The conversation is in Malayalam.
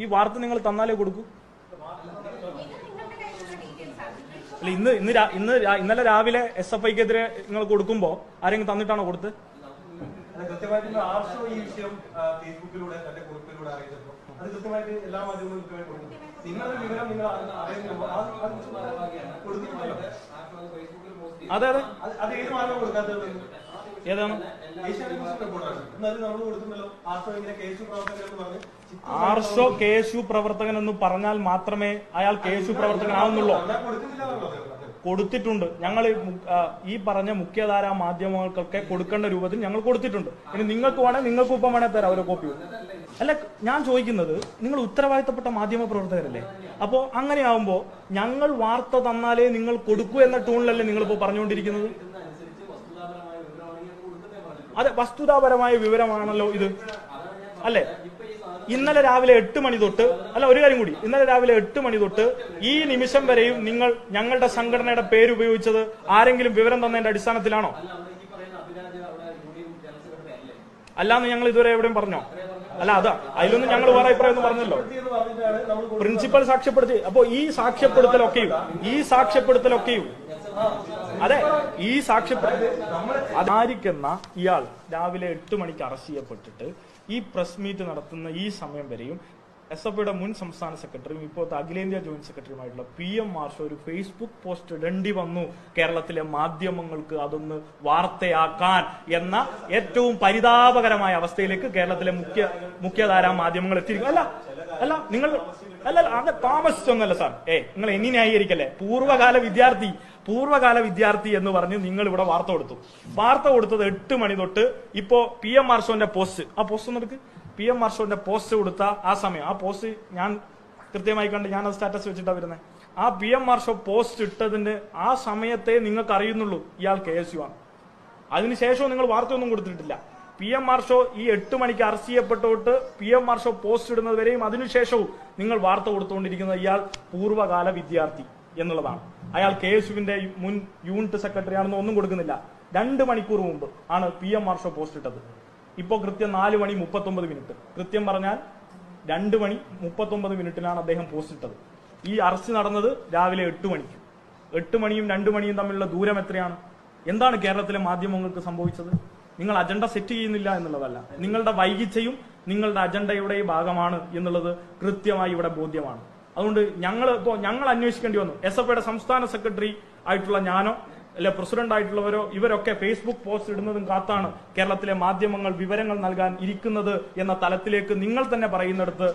ഈ വാർത്ത നിങ്ങൾ തന്നാലേ കൊടുക്കൂ. അല്ല, ഇന്നലെ രാവിലെ SFIക്കെതിരെ നിങ്ങൾ കൊടുക്കുമ്പോ ആരെങ്കിലും തന്നിട്ടാണോ കൊടുത്ത്? കൃത്യമായിട്ട് ആർഷോ ഈ വിഷയം ഫേസ്ബുക്കിലൂടെ തന്റെ കുറിപ്പിലൂടെ അറിയിച്ചപ്പോൾ അത് കൃത്യമായിട്ട് എല്ലാ മാധ്യമങ്ങളും കൊടുക്കും. നിങ്ങളുടെ വിവരം നിങ്ങൾ അതെ അതെ അത് ഏത് മാധ്യമം കൊടുക്കാത്തത്? ഏതാണ്? ആർഷോ KSU പ്രവർത്തകൻ എന്ന് പറഞ്ഞാൽ മാത്രമേ അയാൾ KSU പ്രവർത്തകനാവുന്നുള്ളൂ. കൊടുത്തിട്ടുണ്ട്. ഞങ്ങൾ ഈ പറഞ്ഞ മുഖ്യധാരാ മാധ്യമങ്ങൾക്കൊക്കെ കൊടുക്കേണ്ട രൂപത്തിൽ ഞങ്ങൾ കൊടുത്തിട്ടുണ്ട്. ഇനി നിങ്ങൾക്ക് വേണേൽ നിങ്ങൾക്ക് ഇപ്പം വേണേൽ തരാം ഓരോ കോപ്പി. അല്ല, ഞാൻ ചോദിക്കുന്നത്, നിങ്ങൾ ഉത്തരവാദിത്തപ്പെട്ട മാധ്യമ പ്രവർത്തകരല്ലേ? അപ്പോ അങ്ങനെയാവുമ്പോ ഞങ്ങൾ വാർത്ത തന്നാലേ നിങ്ങൾ കൊടുക്കൂ എന്ന ടൂണിലല്ലേ നിങ്ങളിപ്പോ പറഞ്ഞുകൊണ്ടിരിക്കുന്നത്? അതെ, വസ്തുതാപരമായ വിവരമാണല്ലോ ഇത്, അല്ലേ? ഇന്നലെ രാവിലെ 8 മണി തൊട്ട്, അല്ല ഒരു കാര്യം കൂടി, ഇന്നലെ രാവിലെ 8 മണി തൊട്ട് ഈ നിമിഷം വരെയും നിങ്ങൾ ഞങ്ങളുടെ സംഘടനയുടെ പേര് ഉപയോഗിച്ചത് ആരെങ്കിലും വിവരം തന്നതിന്റെ അടിസ്ഥാനത്തിലാണോ? അല്ലാന്ന് ഞങ്ങൾ ഇതുവരെ എവിടെയും പറഞ്ഞോ? അല്ല, അതാ അതിലൊന്നും ഞങ്ങൾ വേറെ അഭിപ്രായം ഒന്നും പറഞ്ഞല്ലോ. പ്രിൻസിപ്പൽ സാക്ഷ്യപ്പെടുത്തി. അപ്പോ ഈ സാക്ഷ്യപ്പെടുത്തലൊക്കെയും അതെ, ഈ സാക്ഷ്യപ്പെടുത്തൽ ഇയാൾ രാവിലെ 8 മണിക്ക് അറസ്റ്റ് ചെയ്യപ്പെട്ടിട്ട് ഈ പ്രസ് മീറ്റ് നടത്തുന്ന ഈ സമയം വരെയും SFIയുടെ മുൻ സംസ്ഥാന സെക്രട്ടറിയും ഇപ്പോഴത്തെ അഖിലേന്ത്യാ ജോയിന്റ് സെക്രട്ടറിയുമായിട്ടുള്ള PM മാർഷോ ഒരു ഫേസ്ബുക്ക് പോസ്റ്റ് ഇടേണ്ടി വന്നു കേരളത്തിലെ മാധ്യമങ്ങൾക്ക് അതൊന്ന് വാർത്തയാക്കാൻ എന്ന ഏറ്റവും പരിതാപകരമായ അവസ്ഥയിലേക്ക് കേരളത്തിലെ മുഖ്യധാരാ മാധ്യമങ്ങൾ എത്തിയിരിക്കും. അല്ല നിങ്ങൾ അത് താമസിച്ചൊന്നല്ല സാർ. നിങ്ങൾ എന്നെ ന്യായീകരിക്കല്ലേ? പൂർവ്വകാല വിദ്യാർത്ഥി എന്ന് പറഞ്ഞ് നിങ്ങൾ ഇവിടെ വാർത്ത കൊടുത്തത് 8 മണി തൊട്ട് ഇപ്പോ PM മാർഷോന്റെ പോസ്റ്റ്, ആ പോസ്റ്റ് ഒന്ന് എടുക്ക്. PM മാർഷോന്റെ പോസ്റ്റ് കൊടുത്ത ആ സമയം, ആ പോസ്റ്റ് ഞാൻ കൃത്യമായി കണ്ട് ഞാനത് സ്റ്റാറ്റസ് വെച്ചിട്ടാ വരുന്നത്. ആ PM മാർഷോ പോസ്റ്റ് ഇട്ടതിന്റെ ആ സമയത്തെ നിങ്ങൾക്ക് അറിയുന്നുള്ളൂ ഇയാൾ KSU ആണ്. അതിനുശേഷവും നിങ്ങൾ വാർത്തയൊന്നും കൊടുത്തിട്ടില്ല. PM മാർഷോ ഈ 8 മണിക്ക് അറസ്റ്റ് ചെയ്യപ്പെട്ടോട്ട് PM മാർഷോ പോസ്റ്റ് ഇടുന്നത് വരെയും അതിനുശേഷവും നിങ്ങൾ വാർത്ത കൊടുത്തുകൊണ്ടിരിക്കുന്നത് ഇയാൾ പൂർവ്വകാല വിദ്യാർത്ഥി എന്നുള്ളതാണ്. അയാൾ KSUവിന്റെ മുൻ യൂണിറ്റ് സെക്രട്ടറി ആണെന്ന് ഒന്നും കൊടുക്കുന്നില്ല. 2 മണിക്കൂർ മുമ്പ് ആണ് PM മാർഷോ പോസ്റ്റ് ഇട്ടത്. ഇപ്പോ കൃത്യം 4 മണി 39 മിനിറ്റ്, കൃത്യം പറഞ്ഞാൽ 2 മണി 39 മിനിറ്റിനാണ് അദ്ദേഹം പോസ്റ്റ് ഇട്ടത്. ഈ അറസ്റ്റ് നടന്നത് രാവിലെ 8 മണിക്ക്. 8 മണിയും 2 മണിയും തമ്മിലുള്ള ദൂരം എത്രയാണ്? എന്താണ് കേരളത്തിലെ മാധ്യമങ്ങൾക്ക് സംഭവിച്ചത്? നിങ്ങൾ അജണ്ട സെറ്റ് ചെയ്യുന്നില്ല എന്നുള്ളതല്ല, നിങ്ങളുടെ വൈകിച്ചയും നിങ്ങളുടെ അജണ്ടയുടെ ഭാഗമാണ് എന്നുള്ളത് കൃത്യമായി ഇവിടെ ബോധ്യമാണ്. അതുകൊണ്ട് ഞങ്ങൾ അന്വേഷിക്കേണ്ടി വന്നു. SFIയുടെ സംസ്ഥാന സെക്രട്ടറി ആയിട്ടുള്ള ഞാനോ അല്ലെ പ്രസിഡന്റ് ആയിട്ടുള്ളവരോ ഇവരൊക്കെ ഫേസ്ബുക്ക് പോസ്റ്റ് ഇടുന്നതും കാത്താണ് കേരളത്തിലെ മാധ്യമങ്ങൾ വിവരങ്ങൾ നൽകാൻ ഇരിക്കുന്നത് എന്ന തലത്തിലേക്ക് നിങ്ങൾ തന്നെ പറയുന്നിടത്ത്